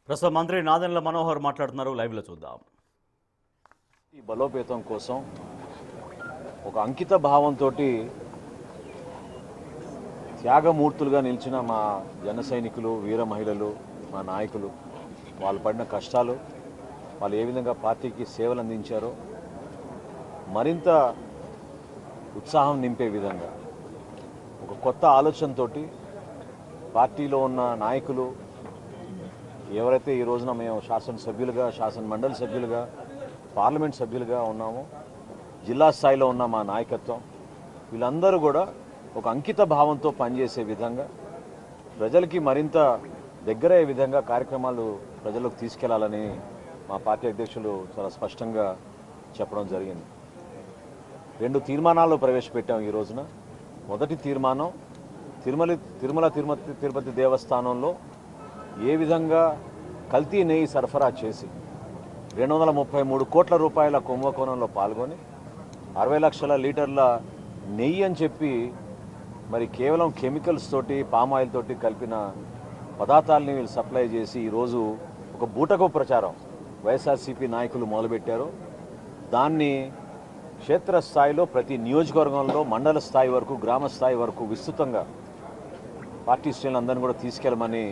ప్రస్తుతం మంత్రి నాదెండ్ల మనోహర్ మాట్లాడుతున్నారు. లైవ్లో చూద్దాం. ఈ బలోపేతం కోసం ఒక అంకిత భావంతో త్యాగమూర్తులుగా నిలిచిన మా జన సైనికులు, వీర మహిళలు, మా నాయకులు, వాళ్ళు పడిన కష్టాలు, వాళ్ళు ఏ విధంగా పార్టీకి సేవలు అందించారో మరింత ఉత్సాహం నింపే విధంగా ఒక కొత్త ఆలోచనతోటి పార్టీలో ఉన్న నాయకులు ఎవరైతే ఈ రోజున మేము శాసనసభ్యులుగా, శాసన మండలి సభ్యులుగా, పార్లమెంట్ సభ్యులుగా ఉన్నామో, జిల్లా స్థాయిలో ఉన్న మా నాయకత్వం, వీళ్ళందరూ కూడా ఒక అంకిత భావంతో పనిచేసే విధంగా, ప్రజలకి మరింత దగ్గరయ్యే విధంగా కార్యక్రమాలు ప్రజలకు తీసుకెళ్లాలని మా పార్టీ అధ్యక్షులు చాలా స్పష్టంగా చెప్పడం జరిగింది. 2 తీర్మానాలు ప్రవేశపెట్టాం ఈ రోజున. మొదటి తీర్మానం తిరుపతి దేవస్థానంలో ఏ విధంగా కల్తీ నెయ్యి సరఫరా చేసి 233 కోట్ల రూపాయల కుంభకోణంలో పాల్గొని 60 లక్షల లీటర్ల నెయ్యి అని చెప్పి మరి కేవలం కెమికల్స్ తోటి, పామాయిల్ తోటి కలిపిన పదార్థాలని వీళ్ళు సప్లై చేసి ఈరోజు ఒక బూటకపు ప్రచారం వైఎస్ఆర్సీపీ నాయకులు మొదలుపెట్టారు. దాన్ని క్షేత్రస్థాయిలో ప్రతి నియోజకవర్గంలో మండల స్థాయి వరకు, గ్రామ స్థాయి వరకు విస్తృతంగా పార్టీ శ్రేణులందరినీ కూడా తీసుకెళ్ళమని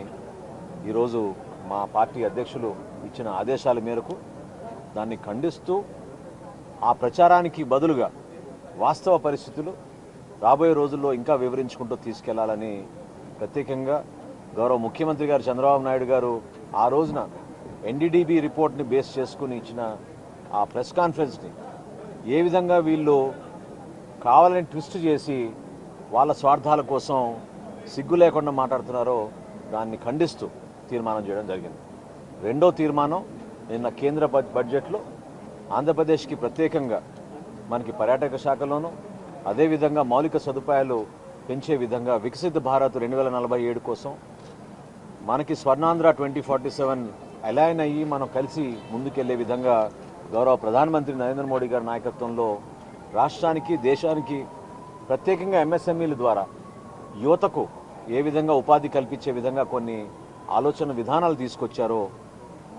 ఈరోజు మా పార్టీ అధ్యక్షులు ఇచ్చిన ఆదేశాల మేరకు దాన్ని ఖండిస్తూ ఆ ప్రచారానికి బదులుగా వాస్తవ పరిస్థితులు రాబోయే రోజుల్లో ఇంకా వివరించుకుంటూ తీసుకెళ్లాలని ప్రత్యేకంగా గౌరవ ముఖ్యమంత్రి గారు చంద్రబాబు నాయుడు గారు ఆ రోజున ఎన్డీడీబీ రిపోర్ట్ని బేస్ చేసుకుని ఇచ్చిన ఆ ప్రెస్ కాన్ఫరెన్స్ని ఏ విధంగా వీళ్ళు కావాలని ట్విస్ట్ చేసి వాళ్ళ స్వార్థాల కోసం సిగ్గు లేకుండా మాట్లాడుతున్నారో దాన్ని ఖండిస్తూ తీర్మానం చేయడం జరిగింది. రెండో తీర్మానం నిన్న కేంద్ర బడ్జెట్లో ఆంధ్రప్రదేశ్కి ప్రత్యేకంగా మనకి పర్యాటక శాఖలోనూ, అదేవిధంగా మౌలిక సదుపాయాలు పెంచే విధంగా వికసిత భారత్ 2047 కోసం మనకి స్వర్ణాంధ్ర 2047 అలైన్ అయ్యి మనం కలిసి ముందుకెళ్లే విధంగా గౌరవ ప్రధానమంత్రి నరేంద్ర మోడీ గారి నాయకత్వంలో రాష్ట్రానికి, దేశానికి ప్రత్యేకంగా ఎంఎస్ఎంఈల ద్వారా యువతకు ఏ విధంగా ఉపాధి కల్పించే విధంగా కొన్ని ఆలోచన విధానాలు తీసుకొచ్చారో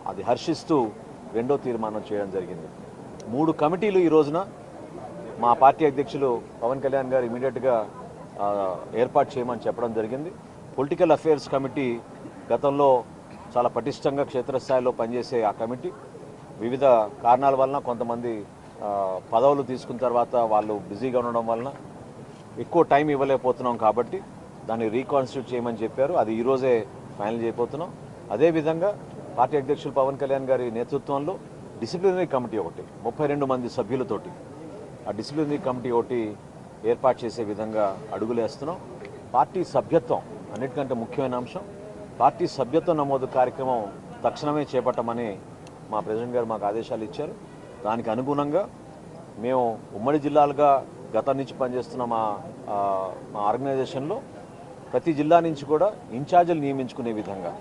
అది హర్షిస్తూ రెండో తీర్మానం చేయడం జరిగింది. 3 కమిటీలు ఈ రోజున మా పార్టీ అధ్యక్షులు పవన్ కళ్యాణ్ గారు ఇమీడియట్గా ఏర్పాటు చేయమని చెప్పడం జరిగింది. పొలిటికల్ అఫైర్స్ కమిటీ గతంలో చాలా పటిష్టంగా క్షేత్రస్థాయిలో పనిచేసే ఆ కమిటీ వివిధ కారణాల వలన, కొంతమంది పదవులు తీసుకున్న తర్వాత వాళ్ళు బిజీగా ఉండడం వలన ఎక్కువ టైం ఇవ్వలేకపోతున్నాం కాబట్టి దాన్ని రీకాన్స్టిట్యూట్ చేయమని చెప్పారు. అది ఈరోజే ఫైనల్ చేయబోతున్నాం. అదేవిధంగా పార్టీ అధ్యక్షులు పవన్ కళ్యాణ్ గారి నేతృత్వంలో డిసిప్లినరీ కమిటీ ఒకటి 32 మంది సభ్యులతోటి ఆ డిసిప్లినరీ కమిటీ ఒకటి ఏర్పాటు చేసే విధంగా అడుగులేస్తున్నాం. పార్టీ సభ్యత్వం అన్నిటికంటే ముఖ్యమైన అంశం. పార్టీ సభ్యత్వ నమోదు కార్యక్రమం తక్షణమే చేపట్టమని మా ప్రెసిడెంట్ గారు మాకు ఆదేశాలు ఇచ్చారు. దానికి అనుగుణంగా మేము ఉమ్మడి జిల్లాలుగా గతం నుంచి పనిచేస్తున్న మా ఆర్గనైజేషన్లో ప్రతి జిల్లా నుంచి కూడా ఇన్ఛార్జీలు నియమించుకునే విధంగా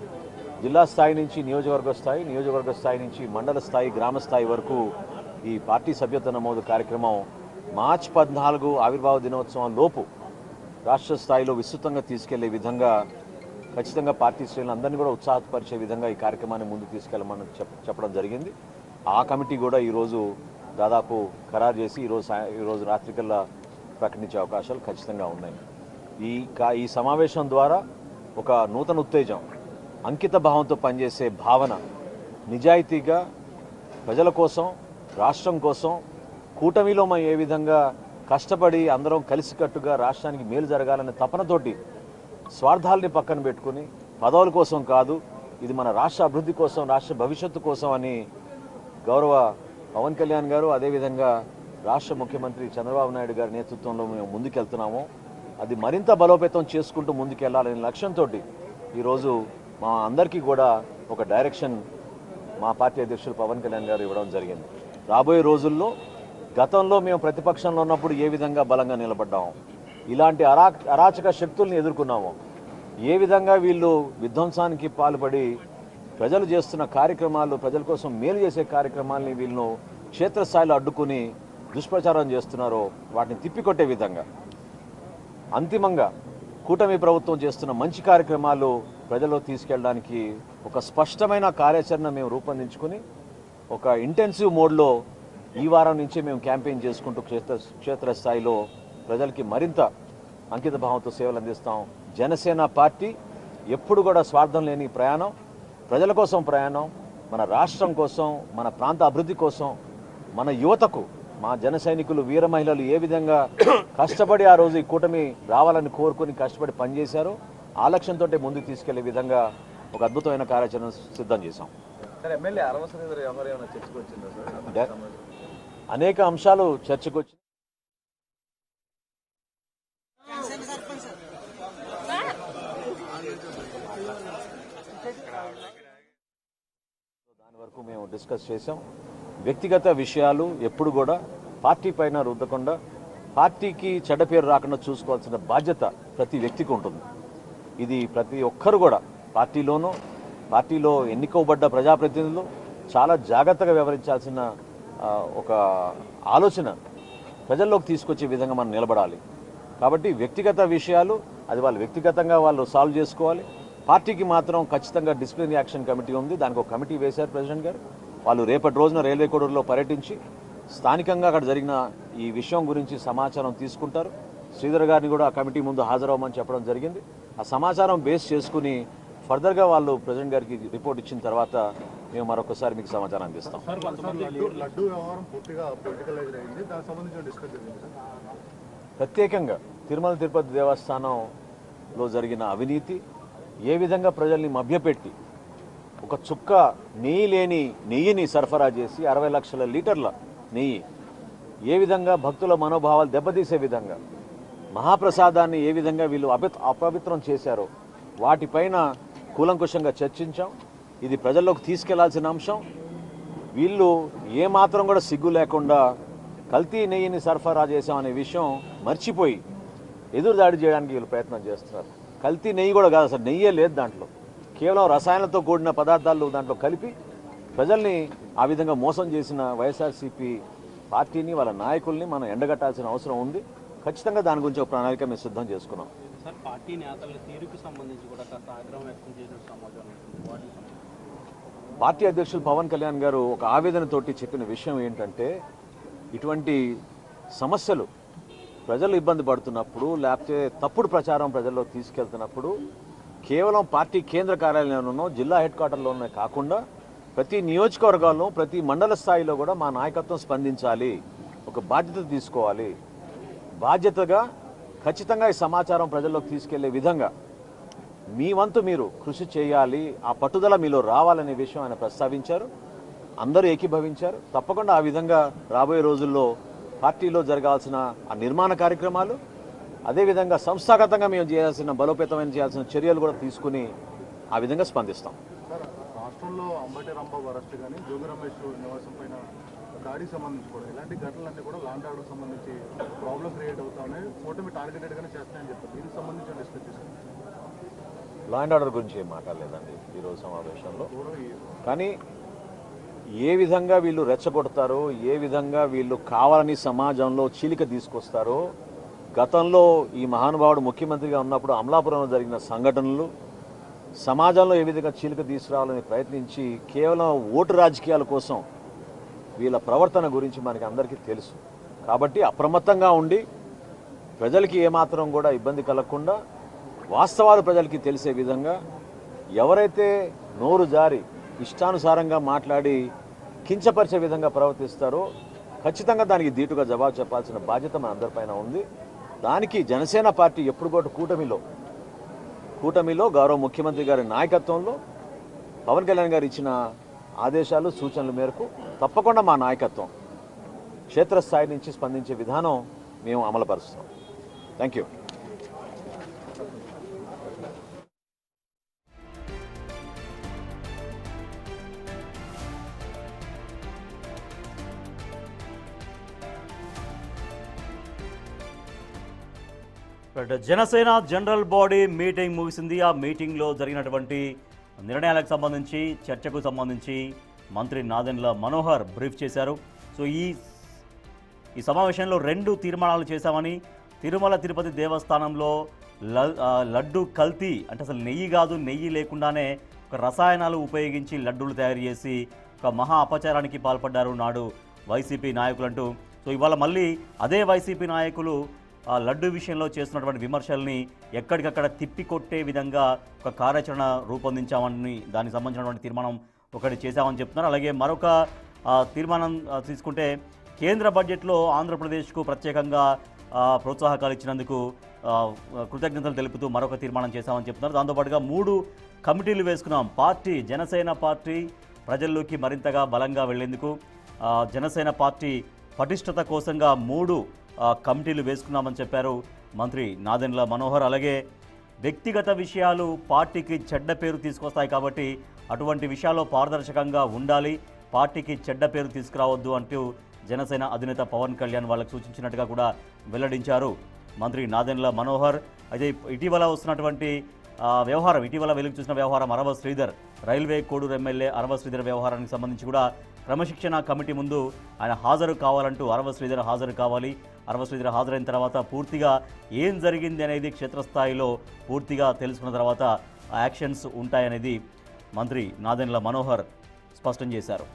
జిల్లా స్థాయి నుంచి నియోజకవర్గ స్థాయి నుంచి మండల స్థాయి, గ్రామ స్థాయి వరకు ఈ పార్టీ సభ్యత్వ నమోదు కార్యక్రమం మార్చి 14 ఆవిర్భావ దినోత్సవం లోపు రాష్ట్ర స్థాయిలో విస్తృతంగా తీసుకెళ్లే విధంగా ఖచ్చితంగా పార్టీ శ్రేణులందరినీ కూడా ఉత్సాహపరిచే విధంగా ఈ కార్యక్రమాన్ని ముందుకు తీసుకెళ్లమని చెప్పడం జరిగింది. ఆ కమిటీ కూడా ఈరోజు దాదాపు ఖరారు చేసి ఈరోజు రాత్రికల్లా ప్రకటించే అవకాశాలు ఖచ్చితంగా ఉన్నాయి. ఈ సమావేశం ద్వారా ఒక నూతన ఉత్తేజం, అంకిత భావంతో పనిచేసే భావన, నిజాయితీగా ప్రజల కోసం, రాష్ట్రం కోసం కూటమిలో మనం ఏ విధంగా కష్టపడి అందరం కలిసికట్టుగా రాష్ట్రానికి మేలు జరగాలనే తపనతోటి స్వార్థాలని పక్కన పెట్టుకుని పదవుల కోసం కాదు, ఇది మన రాష్ట్ర అభివృద్ధి కోసం, రాష్ట్ర భవిష్యత్తు కోసం అని గౌరవ పవన్ కళ్యాణ్ గారు, అదేవిధంగా రాష్ట్ర ముఖ్యమంత్రి చంద్రబాబు నాయుడు గారి నేతృత్వంలో మేము ముందుకెళ్తున్నాము. అది మరింత బలోపేతం చేసుకుంటూ ముందుకెళ్లాలనే లక్ష్యంతో ఈరోజు మా అందరికీ కూడా ఒక డైరెక్షన్ మా పార్టీ అధ్యక్షులు పవన్ కళ్యాణ్ గారు ఇవ్వడం జరిగింది. రాబోయే రోజుల్లో గతంలో మేము ప్రతిపక్షంలో ఉన్నప్పుడు ఏ విధంగా బలంగా నిలబడ్డాము, ఇలాంటి అరాచక శక్తుల్ని ఎదుర్కొన్నాము, ఏ విధంగా వీళ్ళు విధ్వంసానికి పాల్పడి ప్రజలు చేస్తున్న కార్యక్రమాలు, ప్రజల కోసం మేలు చేసే కార్యక్రమాలని వీళ్ళను క్షేత్రస్థాయిలో అడ్డుకుని దుష్ప్రచారం చేస్తున్నారో వాటిని తిప్పికొట్టే విధంగా అంతిమంగా కూటమి ప్రభుత్వం చేస్తున్న మంచి కార్యక్రమాలు ప్రజల్లో తీసుకెళ్ళడానికి ఒక స్పష్టమైన కార్యాచరణ మేము రూపొందించుకుని ఒక ఇంటెన్సివ్ మోడ్లో ఈ వారం నుంచి మేము క్యాంపెయిన్ చేసుకుంటూ క్షేత్రస్థాయిలో ప్రజలకి మరింత అంకిత భావంతో సేవలు అందిస్తాం. జనసేన పార్టీ ఎప్పుడు కూడా స్వార్థం లేని ప్రయాణం, ప్రజల కోసం ప్రయాణం, మన రాష్ట్రం కోసం, మన ప్రాంత అభివృద్ధి కోసం, మన యువతకు, మా జన సైనికులు, వీర మహిళలు ఏ విధంగా కష్టపడి ఆ రోజు ఈ కూటమి రావాలని కోరుకుని కష్టపడి పనిచేశారో ఆ లక్ష్యంతో ముందుకు తీసుకెళ్లే విధంగా ఒక అద్భుతమైన కార్యాచరణ సిద్ధం చేశాం. అనేక అంశాలు చర్చకు వచ్చి దాని వరకు మేము డిస్కస్ చేసాం. వ్యక్తిగత విషయాలు ఎప్పుడు కూడా పార్టీ పైన రుద్దకుండా పార్టీకి చెడ్డ పేరు రాకుండా చూసుకోవాల్సిన బాధ్యత ప్రతి వ్యక్తికి ఉంటుంది. ఇది ప్రతి ఒక్కరు కూడా పార్టీలో ఎన్నుకోబడ్డ ప్రజాప్రతినిధులు చాలా జాగ్రత్తగా వ్యవహరించాల్సిన ఒక ఆలోచన ప్రజల్లోకి తీసుకొచ్చే విధంగా మనం నిలబడాలి. కాబట్టి వ్యక్తిగత విషయాలు అది వాళ్ళు వ్యక్తిగతంగా వాళ్ళు సాల్వ్ చేసుకోవాలి. పార్టీకి మాత్రం ఖచ్చితంగా డిసిప్లినరీ యాక్షన్ కమిటీ ఉంది. దానికి ఒక కమిటీ వేశారు ప్రెసిడెంట్ గారు. వాళ్ళు రేపటి రోజున రైల్వే కోడూరులో పర్యటించి స్థానికంగా అక్కడ జరిగిన ఈ విషయం గురించి సమాచారం తీసుకుంటారు. శ్రీధర్ గారిని కూడా ఆ కమిటీ ముందు హాజరవ్వమని చెప్పడం జరిగింది. ఆ సమాచారం బేస్ చేసుకుని ఫర్దర్గా వాళ్ళు ప్రెసిడెంట్ గారికి రిపోర్ట్ ఇచ్చిన తర్వాత మేము మరొకసారి మీకు సమాచారం అందిస్తాం. ప్రత్యేకంగా తిరుమల తిరుపతి దేవస్థానంలో జరిగిన అవినీతి, ఏ విధంగా ప్రజల్ని మభ్యపెట్టి ఒక చుక్క నెయ్యి లేని నెయ్యిని సరఫరా చేసి 60 లక్షల లీటర్ల నెయ్యి ఏ విధంగా భక్తుల మనోభావాలు దెబ్బతీసే విధంగా మహాప్రసాదాన్ని ఏ విధంగా వీళ్ళు అపవిత్రం చేశారో వాటిపైన కూలంకుషంగా చర్చించాం. ఇది ప్రజల్లోకి తీసుకెళ్లాల్సిన అంశం. వీళ్ళు ఏమాత్రం కూడా సిగ్గు లేకుండా కల్తీ నెయ్యిని సరఫరా చేశామనే విషయం మర్చిపోయి ఎదురుదాడి చేయడానికి వీళ్ళు ప్రయత్నం చేస్తున్నారు. కల్తీ నెయ్యి కూడా కాదు, అసలు నెయ్యే లేదు దాంట్లో. కేవలం రసాయనాలతో కూడిన పదార్థాలు దాంట్లో కలిపి ప్రజల్ని ఆ విధంగా మోసం చేసిన వైఎస్ఆర్సీపీ పార్టీని, వాళ్ళ నాయకుల్ని మనం ఎండగట్టాల్సిన అవసరం ఉంది. ఖచ్చితంగా దాని గురించి ఒక ప్రణాళిక మేము సిద్ధం చేసుకున్నాం. సార్, పార్టీ నేతల తీరుకు సంబంధించి కూడా కాస్త ఆగ్రహం వ్యక్తం చేసిన సమాచారం. పార్టీ అధ్యక్షులు పవన్ కళ్యాణ్ గారు ఒక ఆవేదనతోటి చెప్పిన విషయం ఏంటంటే, ఇటువంటి సమస్యలు ప్రజలు ఇబ్బంది పడుతున్నప్పుడు, లేకపోతే తప్పుడు ప్రచారం ప్రజల్లో తీసుకెళ్తున్నప్పుడు కేవలం పార్టీ కేంద్ర కార్యాలయంలోనో జిల్లా హెడ్ క్వార్టర్లోనే కాకుండా ప్రతి నియోజకవర్గాల్లో, ప్రతి మండల స్థాయిలో కూడా మా నాయకత్వం స్పందించాలి, ఒక బాధ్యత తీసుకోవాలి. బాధ్యతగా ఖచ్చితంగా ఈ సమాచారం ప్రజల్లోకి తీసుకెళ్లే విధంగా మీ వంతు మీరు కృషి చేయాలి, ఆ పట్టుదల మీలో రావాలనే విషయం ఆయన ప్రస్తావించారు. అందరూ ఏకీభవించారు. తప్పకుండా ఆ విధంగా రాబోయే రోజుల్లో పార్టీలో జరగాల్సిన ఆ నిర్మాణ కార్యక్రమాలు, అదేవిధంగా సంస్థాగతంగా మేము చేయాల్సిన బలోపేతమైన చేయాల్సిన చర్యలు కూడా తీసుకుని ఆ విధంగా స్పందిస్తాం. రాష్ట్రంలో అంబటి రాంబాబు అరెస్ట్ కానీ, జోగి రమేష్ నివాసం పైన దాడికి సంబంధించి కూడా ఇలాంటి ఘటనలన్నీ కూడా లాండ్ ఆర్డర్ సంబంధించి ప్రాబ్లం క్రియేట్ అవుతా ఉన్నాయి. కూటమి టార్గెటెడ్గానే చేస్తాయని చెప్పారు. దీనికి సంబంధించిన డిస్కస్ తీసుకుంటాం. లా అండ్ ఆర్డర్ గురించి ఏం మాట్లాడలేదండి ఈరోజు సమావేశంలో. కానీ ఏ విధంగా వీళ్ళు రెచ్చగొడతారో, ఏ విధంగా వీళ్ళు కావాలని సమాజంలో చీలిక తీసుకొస్తారో, గతంలో ఈ మహానుభావుడు ముఖ్యమంత్రిగా ఉన్నప్పుడు అమలాపురంలో జరిగిన సంఘటనలు, సమాజంలో ఏ విధంగా చీలిక తీసుకురావాలని ప్రయత్నించి కేవలం ఓటు రాజకీయాల కోసం వీళ్ళ ప్రవర్తన గురించి మనకి అందరికీ తెలుసు. కాబట్టి అప్రమత్తంగా ఉండి ప్రజలకి ఏమాత్రం కూడా ఇబ్బంది కలగకుండా వాస్తవాలు ప్రజలకి తెలిసే విధంగా ఎవరైతే నోరు జారి ఇష్టానుసారంగా మాట్లాడి కించపరిచే విధంగా ప్రవర్తిస్తారో ఖచ్చితంగా దానికి ధీటుగా జవాబు చెప్పాల్సిన బాధ్యత మన అందరిపైన ఉంది. దానికి జనసేన పార్టీ ఎప్పుడు కూడా కూటమిలో గౌరవ ముఖ్యమంత్రి గారి నాయకత్వంలో పవన్ కళ్యాణ్ గారు ఇచ్చిన ఆదేశాలు, సూచనల మేరకు తప్పకుండా మా నాయకత్వం క్షేత్రస్థాయి నుంచి స్పందించే విధానం మేము అమలుపరుస్తాం. Thank you. Janasena general body meeting ముగిసింది. ఆ మీటింగ్లో జరిగినటువంటి నిర్ణయాలకు సంబంధించి, చర్చకు సంబంధించి మంత్రి నాదెండ్ల మనోహర్ బ్రీఫ్ చేశారు. సో ఈ సమావేశంలో 2 తీర్మానాలు చేశామని, తిరుమల తిరుపతి దేవస్థానంలో లడ్డు కల్తీ, అంటే అసలు నెయ్యి కాదు, నెయ్యి లేకుండానే ఒక రసాయనాలు ఉపయోగించి లడ్డూలు తయారు చేసి ఒక మహా అపచారానికి పాల్పడ్డారు నాడు వైసీపీ నాయకులంటూ. సో ఇవాళ మళ్ళీ అదే వైసీపీ నాయకులు ఆ లడ్డు విషయంలో చేస్తున్నటువంటి విమర్శల్ని ఎక్కడికక్కడ తిప్పికొట్టే విధంగా ఒక కార్యాచరణ రూపొందించామని దానికి సంబంధించినటువంటి తీర్మానం ఒకటి చేశామని చెప్తున్నారు. అలాగే మరొక తీర్మానం తీసుకుంటే కేంద్ర బడ్జెట్లో ఆంధ్రప్రదేశ్కు ప్రత్యేకంగా ప్రోత్సాహకాలు ఇచ్చినందుకు కృతజ్ఞతలు తెలుపుతూ మరొక తీర్మానం చేశామని చెప్తున్నారు. దాంతోపాటుగా 3 కమిటీలు వేసుకున్నాం. పార్టీ జనసేన పార్టీ ప్రజల్లోకి మరింతగా బలంగా వెళ్లేందుకు జనసేన పార్టీ పటిష్టత కోసంగా 3 కమిటీలు వేసుకున్నామని చెప్పారు మంత్రి నాదెండ్ల మనోహర్. అలాగే వ్యక్తిగత విషయాలు పార్టీకి చెడ్డ పేరు తీసుకొస్తాయి కాబట్టి అటువంటి విషయాల్లో పారదర్శకంగా ఉండాలి, పార్టీకి చెడ్డ పేరు తీసుకురావద్దు అంటూ జనసేన అధినేత పవన్ కళ్యాణ్ వాళ్ళకు సూచించినట్టుగా కూడా వెల్లడించారు మంత్రి నాదెండ్ల మనోహర్. అయితే ఇటీవల వస్తున్నటువంటి వ్యవహారం, ఇటీవల వెలుగు చూసిన వ్యవహారం అరవ శ్రీధర్, రైల్వే కోడూరు ఎమ్మెల్యే అరవ శ్రీధర్ వ్యవహారానికి సంబంధించి కూడా క్రమశిక్షణ కమిటీ ముందు ఆయన హాజరు కావాలంటూ అరవ శ్రీధర్ హాజరు కావాలి. అరవ శ్రీధర్ హాజరైన తర్వాత పూర్తిగా ఏం జరిగింది అనేది క్షేత్రస్థాయిలో పూర్తిగా తెలుసుకున్న తర్వాత యాక్షన్స్ ఉంటాయనేది మంత్రి నాదెండ్ల మనోహర్ స్పష్టం చేశారు.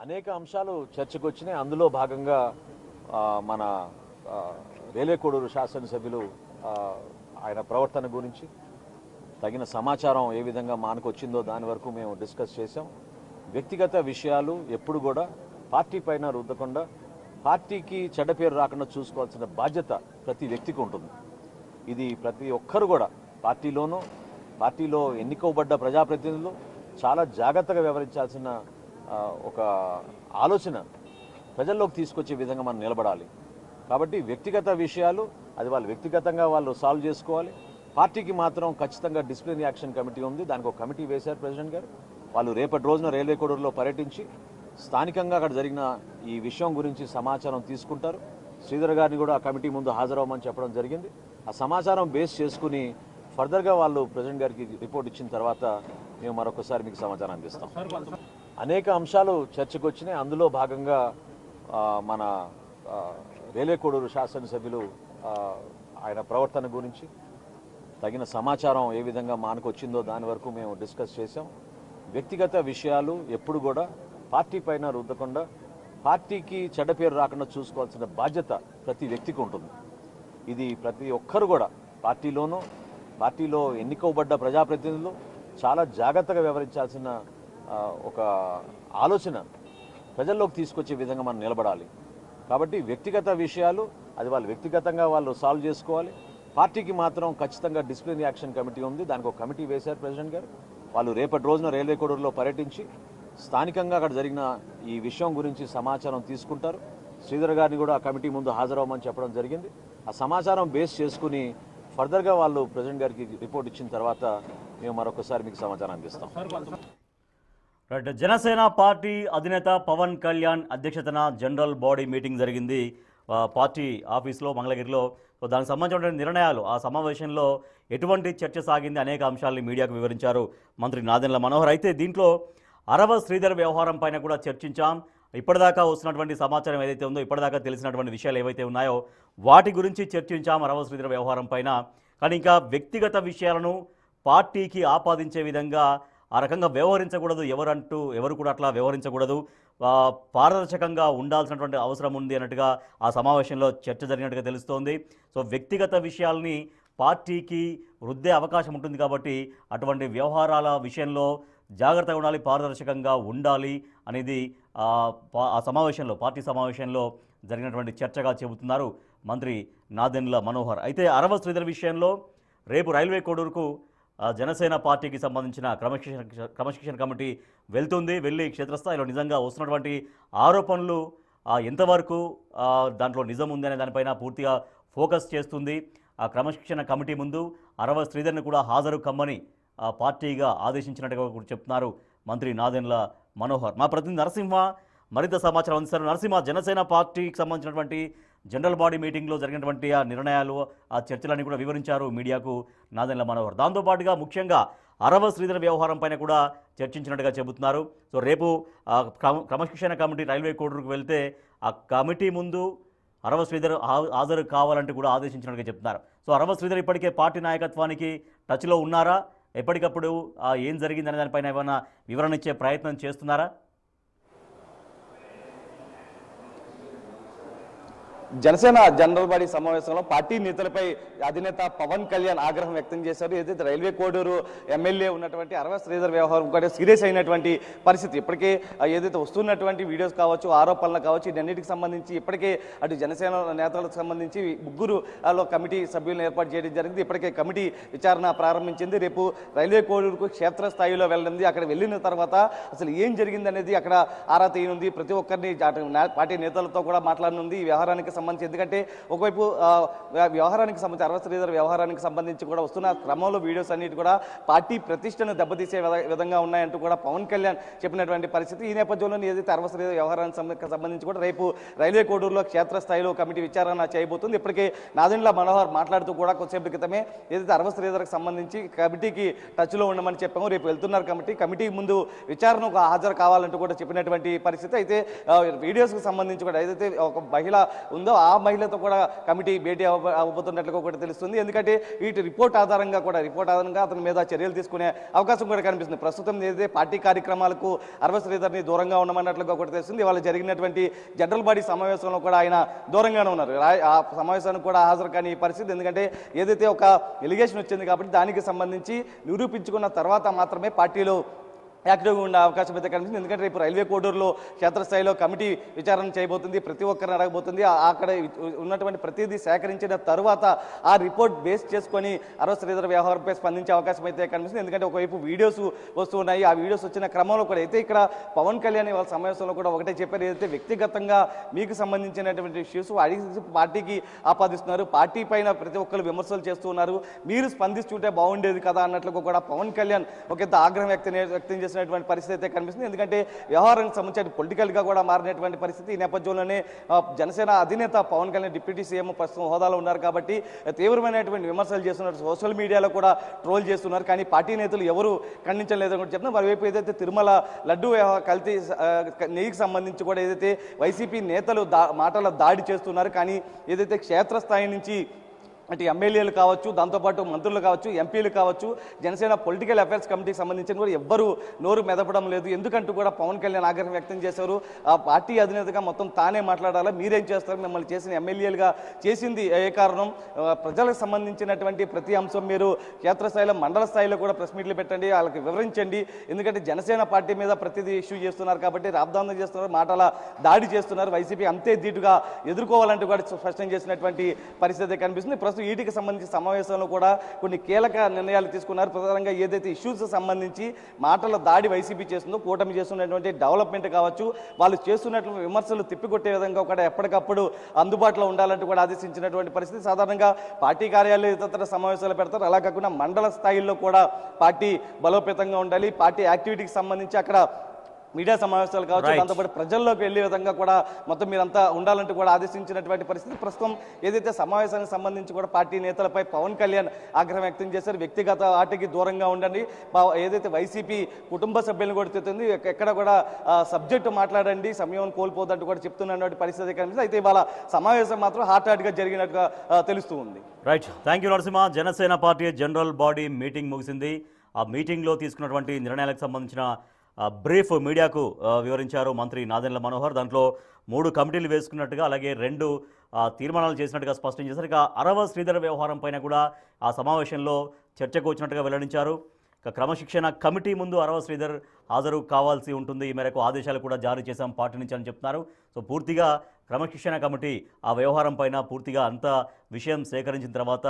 అనేక అంశాలు చర్చకు వచ్చినాయి. అందులో భాగంగా మన రైల్వే కోడూరు శాసనసభ్యులు ఆయన ప్రవర్తన గురించి తగిన సమాచారం ఏ విధంగా మానుకొచ్చిందో దాని వరకు మేము డిస్కస్ చేసాం. వ్యక్తిగత విషయాలు ఎప్పుడు కూడా పార్టీ పైన రుద్దకుండా పార్టీకి చెడ్డ పేరు రాకుండా చూసుకోవాల్సిన బాధ్యత ప్రతి వ్యక్తికి ఉంటుంది. ఇది ప్రతి ఒక్కరు కూడా పార్టీలో ఎన్నికబడ్డ ప్రజాప్రతినిధులు చాలా జాగ్రత్తగా వ్యవహరించాల్సిన ఒక ఆలోచన ప్రజల్లోకి తీసుకొచ్చే విధంగా మనం నిలబడాలి. కాబట్టి వ్యక్తిగత విషయాలు అది వాళ్ళు వ్యక్తిగతంగా వాళ్ళు సాల్వ్ చేసుకోవాలి. పార్టీకి మాత్రం ఖచ్చితంగా డిసిప్లినరీ యాక్షన్ కమిటీ ఉంది, దానికి ఒక కమిటీ వేశారు ప్రెసిడెంట్ గారు. వాళ్ళు రేపటి రోజున రైల్వే కోడూరులో పర్యటించి స్థానికంగా అక్కడ జరిగిన ఈ విషయం గురించి సమాచారం తీసుకుంటారు. శ్రీధర్ గారిని కూడా ఆ కమిటీ ముందు హాజరవ్వమని చెప్పడం జరిగింది. ఆ సమాచారం బేస్ చేసుకుని ఫర్దర్గా వాళ్ళు ప్రెసిడెంట్ గారికి రిపోర్ట్ ఇచ్చిన తర్వాత మేము మరొకసారి మీకు సమాచారం అందిస్తాం. అనేక అంశాలు చర్చకు వచ్చినాయి. అందులో భాగంగా మన రైల్వే కోడూరు శాసనసభ్యులు ఆయన ప్రవర్తన గురించి తగిన సమాచారం ఏ విధంగా మానుకొచ్చిందో దాని వరకు మేము డిస్కస్ చేసాం. వ్యక్తిగత విషయాలు ఎప్పుడు కూడా పార్టీ పైన రుద్దకుండా పార్టీకి చెడ్డ పేరు రాకుండా చూసుకోవాల్సిన బాధ్యత ప్రతి వ్యక్తికి ఉంటుంది. ఇది ప్రతి ఒక్కరు కూడా పార్టీలో ఎన్నికబడ్డ ప్రజాప్రతినిధులు చాలా జాగ్రత్తగా వ్యవహరించాల్సిన ఒక ఆలోచన ప్రజల్లోకి తీసుకొచ్చే విధంగా మనం నిలబడాలి. కాబట్టి వ్యక్తిగత విషయాలు అది వాళ్ళు వ్యక్తిగతంగా వాళ్ళు సాల్వ్ చేసుకోవాలి. పార్టీకి మాత్రం ఖచ్చితంగా డిసిప్లినరీ యాక్షన్ కమిటీ ఉంది, దానికి ఒక కమిటీ వేశారు ప్రెసిడెంట్ గారు. వాళ్ళు రేపటి రోజున రైల్వే కోడూరులో పర్యటించి స్థానికంగా అక్కడ జరిగిన ఈ విషయం గురించి సమాచారం తీసుకుంటారు. శ్రీధర్ గారిని కూడా ఆ కమిటీ ముందు హాజరవ్వమని చెప్పడం జరిగింది. ఆ సమాచారం బేస్ చేసుకుని ఫర్దర్గా వాళ్ళు ప్రెసిడెంట్ గారికి రిపోర్ట్ ఇచ్చిన తర్వాత మేము మరొకసారి మీకు సమాచారం అందిస్తాం. రైట్. జనసేన పార్టీ అధినేత పవన్ కళ్యాణ్ అధ్యక్షతన జనరల్ బాడీ మీటింగ్ జరిగింది పార్టీ ఆఫీస్లో మంగళగిరిలో. సో దానికి సంబంధించిన నిర్ణయాలు, ఆ సమావేశంలో ఎటువంటి చర్చ సాగింది అనేక అంశాలని మీడియాకు వివరించారు మంత్రి నాదెండ్ల మనోహర్. అయితే దీంట్లో అరవ శ్రీధర్ వ్యవహారం పైన కూడా చర్చించాం. ఇప్పటిదాకా వస్తున్నటువంటి సమాచారం ఏదైతే ఉందో, ఇప్పటిదాకా తెలిసినటువంటి విషయాలు ఏవైతే ఉన్నాయో వాటి గురించి చర్చించాం అరవ శ్రీధర్ వ్యవహారం పైన. కానీ ఇంకా వ్యక్తిగత విషయాలను పార్టీకి ఆపాదించే విధంగా ఆ రకంగా వ్యవహరించకూడదు, ఎవరు కూడా అట్లా వ్యవహరించకూడదు, పారదర్శకంగా ఉండాల్సినటువంటి అవసరం ఉంది అన్నట్టుగా ఆ సమావేశంలో చర్చ జరిగినట్టుగా తెలుస్తోంది. సో వ్యక్తిగత విషయాల్ని పార్టీకి రుద్దే అవకాశం ఉంటుంది కాబట్టి అటువంటి వ్యవహారాల విషయంలో జాగ్రత్తగా ఉండాలి, పారదర్శకంగా ఉండాలి అనేది ఆ సమావేశంలో, పార్టీ సమావేశంలో జరిగినటువంటి చర్చగా చెబుతున్నారు మంత్రి నాదెండ్ల మనోహర్. అయితే అరవ శ్రీధర్ విషయంలో రేపు రైల్వే కోడూరుకు జనసేన పార్టీకి సంబంధించిన క్రమశిక్షణ కమిటీ వెళ్ళి క్షేత్రస్థాయిలో నిజంగా వస్తున్నటువంటి ఆరోపణలు ఎంతవరకు దాంట్లో నిజం ఉంది అనే దానిపైన పూర్తిగా ఫోకస్ చేస్తుంది. ఆ క్రమశిక్షణ కమిటీ ముందు అరవ శ్రీధర్ని కూడా హాజరు కమ్మని పార్టీగా ఆదేశించినట్టుగా కూడా చెప్తున్నారు మంత్రి నాదెండ్ల మనోహర్. మా ప్రతినిధి నరసింహ మరింత సమాచారం అందిస్తారు నరసింహ. జనసేన పార్టీకి సంబంధించినటువంటి జనరల్ బాడీ మీటింగ్లో జరిగినటువంటి ఆ నిర్ణయాలు, ఆ చర్చలన్నీ కూడా వివరించారు మీడియాకు నాదెండ్ల మనోహర్. దాంతోపాటుగా ముఖ్యంగా అరవ శ్రీధర్ వ్యవహారం పైన కూడా చర్చించినట్టుగా చెబుతున్నారు. సో రేపు క్రమశిక్షణ కమిటీ రైల్వే కోడూరుకు వెళ్తే ఆ కమిటీ ముందు అరవ శ్రీధర్ హాజరు కావాలంటూ కూడా ఆదేశించినట్టుగా చెప్తున్నారు. సో అరవ శ్రీధర్ ఇప్పటికే పార్టీ నాయకత్వానికి టచ్లో ఉన్నారా? ఎప్పటికప్పుడు ఏం జరిగిందనే దానిపైన ఏమైనా వివరణ ఇచ్చే ప్రయత్నం చేస్తున్నారా? జనసేన జనరల్ బాడీ సమావేశంలో పార్టీ నేతలపై అధినేత పవన్ కళ్యాణ్ ఆగ్రహం వ్యక్తం చేశారు. ఏదైతే రైల్వే కోడూరు ఎమ్మెల్యే ఉన్నటువంటి అరవ శ్రీధర్ వ్యవహారం కూడా సీరియస్ అయినటువంటి పరిస్థితి. ఇప్పటికే ఏదైతే వస్తున్నటువంటి వీడియోస్ కావచ్చు, ఆరోపణలు కావచ్చు, ఇవన్నిటికి సంబంధించి ఇప్పటికే అటు జనసేన నేతలకు సంబంధించి ముగ్గురు కమిటీ సభ్యులను ఏర్పాటు చేయడం జరిగింది. ఇప్పటికే కమిటీ విచారణ ప్రారంభించింది. రేపు రైల్వే కోడూరుకు క్షేత్రస్థాయిలో వెళ్ళింది. అక్కడ వెళ్ళిన తర్వాత అసలు ఏం జరిగింది అనేది అక్కడ ఆరా తీయనుంది. ప్రతి ఒక్కరిని పార్టీ నేతలతో కూడా మాట్లాడనుంది ఈ వ్యవహారానికి సంబంధించి. ఎందుకంటే ఒకవైపు వ్యవహారానికి సంబంధించి అరవ శ్రీధర్ వ్యవహారానికి సంబంధించి కూడా వస్తున్న క్రమంలో వీడియోస్ అన్నిటి కూడా పార్టీ ప్రతిష్టను దెబ్బతీసే విధంగా ఉన్నాయంటూ కూడా పవన్ కళ్యాణ్ చెప్పినటువంటి పరిస్థితి. ఈ నేపథ్యంలో ఏదైతే అరవ శ్రీధర్ వ్యవహారానికి సంబంధించి కూడా రేపు రైల్వే కోడూరులో క్షేత్రస్థాయిలో కమిటీ విచారణ చేయబోతుంది. ఇప్పటికే నాదెండ్ల మనోహర్ మాట్లాడుతూ కూడా కొద్దిసేపు క్రితమే ఏదైతే అరవ శ్రీధర్కి సంబంధించి కమిటీకి టచ్లో ఉండమని చెప్పాము. రేపు వెళ్తున్నారు కమిటీ ముందు విచారణకు హాజరు కావాలంటూ కూడా చెప్పినటువంటి పరిస్థితి. అయితే వీడియోస్కి సంబంధించి కూడా ఏదైతే ఒక మహిళ ఉందో ఆ మహిళతో కూడా కమిటీ భేటీ అవ్వబోతున్నట్లుగా కూడా తెలుస్తుంది. ఎందుకంటే వీటి రిపోర్ట్ ఆధారంగా అతని మీద చర్యలు తీసుకునే అవకాశం కూడా కనిపిస్తుంది. ప్రస్తుతం ఏదైతే పార్టీ కార్యక్రమాలకు అరవ శ్రీధర్ని దూరంగా ఉండమన్నట్లుగా కూడా తెలుస్తుంది. ఇవాళ జరిగినటువంటి జనరల్ బాడీ సమావేశంలో కూడా ఆయన దూరంగానే ఉన్నారు. ఆ సమావేశానికి కూడా హాజరు కాని పరిస్థితి. ఎందుకంటే ఏదైతే ఒక ఎలిగేషన్ వచ్చింది కాబట్టి దానికి సంబంధించి నిరూపించుకున్న తర్వాత మాత్రమే పార్టీలో యాక్టివ్గా ఉండే అవకాశం అయితే కనిపిస్తుంది. ఎందుకంటే రేపు రైల్వే కోడూరులో క్షేత్రస్థాయిలో కమిటీ విచారణ చేయబోతుంది. ప్రతి ఒక్కరిని అడగబోతుంది. అక్కడ ఉన్నటువంటి ప్రతిదీ సేకరించిన తరువాత ఆ రిపోర్ట్ బేస్ చేసుకొని అరవ శ్రీధర్ వ్యవహారంపై స్పందించే అవకాశం అయితే కనిపిస్తుంది. ఎందుకంటే ఒకవైపు వీడియోస్ వస్తున్నాయి. ఆ వీడియోస్ వచ్చిన క్రమంలో కూడా అయితే ఇక్కడ పవన్ కళ్యాణ్ వాళ్ళ సమావేశంలో కూడా ఒకటే చెప్పారు. ఏదైతే వ్యక్తిగతంగా మీకు సంబంధించినటువంటి ఇష్యూస్ అడిగి పార్టీకి ఆపాదిస్తున్నారు, పార్టీ పైన ప్రతి ఒక్కరు విమర్శలు చేస్తున్నారు, మీరు స్పందిస్తుంటే బాగుండేది కదా అన్నట్లుగా కూడా పవన్ కళ్యాణ్ ఒక ఆగ్రహం వ్యక్తం చేసిన పరిస్థితి అయితే కనిపిస్తుంది. ఎందుకంటే వ్యవహారానికి సంబంధించి పొలిటికల్ గా కూడా మారినటువంటి పరిస్థితి. ఈ నేపథ్యంలోనే జనసేన అధినేత పవన్ కళ్యాణ్ డిప్యూటీ సీఎం ప్రస్తుతం హోదాలో ఉన్నారు కాబట్టి తీవ్రమైనటువంటి విమర్శలు చేస్తున్నారు. సోషల్ మీడియాలో కూడా ట్రోల్ చేస్తున్నారు. కానీ పార్టీ నేతలు ఎవరు ఖండించలేదని కూడా చెప్తున్నారు. మరోవైపు ఏదైతే తిరుమల లడ్డు కల్తీ నెయ్యికి సంబంధించి కూడా ఏదైతే వైసీపీ నేతలు మాటల దాడి చేస్తున్నారు. కానీ ఏదైతే క్షేత్రస్థాయి నుంచి అంటే ఎమ్మెల్యేలు కావచ్చు, దాంతోపాటు మంత్రులు కావచ్చు, ఎంపీలు కావచ్చు, జనసేన పొలిటికల్ అఫైర్స్ కమిటీకి సంబంధించిన కూడా ఎవ్వరూ నోరు మెదపడం లేదు. ఎందుకంటూ కూడా పవన్ కళ్యాణ్ ఆగ్రహం వ్యక్తం చేశారు. ఆ పార్టీ అధినేతగా మొత్తం తానే మాట్లాడాలా, మీరేం చేస్తారు, మిమ్మల్ని చేసిన ఎమ్మెల్యేలుగా చేసింది ఏ కారణం, ప్రజలకు సంబంధించినటువంటి ప్రతి అంశం మీరు క్షేత్రస్థాయిలో మండల స్థాయిలో కూడా ప్రెస్ మీట్లు పెట్టండి, వాళ్ళకి వివరించండి. ఎందుకంటే జనసేన పార్టీ మీద ప్రతిదీ ఇష్యూ చేస్తున్నారు కాబట్టి రాబ్దాంతం చేస్తున్నారు, మాటల దాడి చేస్తున్నారు. వైసీపీ అంతే ధీటుగా ఎదుర్కోవాలంటూ కూడా స్పష్టం చేసినటువంటి పరిస్థితి కనిపిస్తుంది. వీటికి సంబంధించి సమావేశంలో కూడా కొన్ని కీలక నిర్ణయాలు తీసుకున్నారు. ప్రధానంగా ఏదైతే ఇష్యూస్ సంబంధించి మాటల దాడి వైసీపీ చేస్తుందో, కూటమి చేస్తున్నటువంటి డెవలప్మెంట్ కావచ్చు, వాళ్ళు చేస్తున్నటువంటి విమర్శలు తిప్పికొట్టే విధంగా కూడా ఎప్పటికప్పుడు అందుబాటులో ఉండాలంటూ కూడా ఆదేశించినటువంటి పరిస్థితి. సాధారణంగా పార్టీ కార్యాలయాలు ఇతర సమావేశాలు పెడతారు. అలా కాకుండా మండల స్థాయిలో కూడా పార్టీ బలోపేతంగా ఉండాలి. పార్టీ యాక్టివిటీకి సంబంధించి అక్కడ మీడియా సమావేశాలు కావచ్చు, దాంతోపాటు ప్రజల్లోకి వెళ్లే విధంగా కూడా మొత్తం మీరంతా ఉండాలంటూ కూడా ఆదేశించినటువంటి పరిస్థితి. ప్రస్తుతం ఏదైతే సమావేశానికి సంబంధించి కూడా పార్టీ నేతలపై పవన్ కళ్యాణ్ ఆగ్రహం వ్యక్తం చేశారు. వ్యక్తిగత ఆటకి దూరంగా ఉండండి, ఏదైతే వైసీపీ కుటుంబ సభ్యులను కూడా తిరుగుతుంది, ఎక్కడ కూడా సబ్జెక్టు మాట్లాడండి, సమయం కోల్పోదంటూ కూడా చెప్తున్నటువంటి పరిస్థితి కనిపిస్తుంది. అయితే ఇవాళ సమావేశం మాత్రం హాట్గా జరిగినట్టుగా తెలుస్తూ ఉంది. Right, thank you Narasimha. Janasena party general body meeting ముగిసింది. ఆ మీటింగ్లో తీసుకున్నటువంటి నిర్ణయాలకు సంబంధించిన బ్రీఫ్ మీడియాకు వివరించారు మంత్రి నాదెండ్ల మనోహర్. దాంట్లో 3 కమిటీలు వేసుకున్నట్టుగా, అలాగే 2 తీర్మానాలు చేసినట్టుగా స్పష్టం చేశారు. ఇక అరవ శ్రీధర్ వ్యవహారం పైన కూడా ఆ సమావేశంలో చర్చకు వచ్చినట్టుగా వెల్లడించారు. ఇక క్రమశిక్షణ కమిటీ ముందు అరవ శ్రీధర్ హాజరు కావాల్సి ఉంటుంది. ఈ మేరకు ఆదేశాలు కూడా జారీ చేశాం పార్టీ నుంచి అని చెప్తున్నారు. సో పూర్తిగా క్రమశిక్షణ కమిటీ ఆ వ్యవహారం పైన పూర్తిగా అంత విషయం సేకరించిన తర్వాత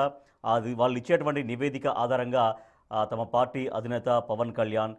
వాళ్ళు ఇచ్చేటువంటి నివేదిక ఆధారంగా తమ పార్టీ అధినేత పవన్ కళ్యాణ్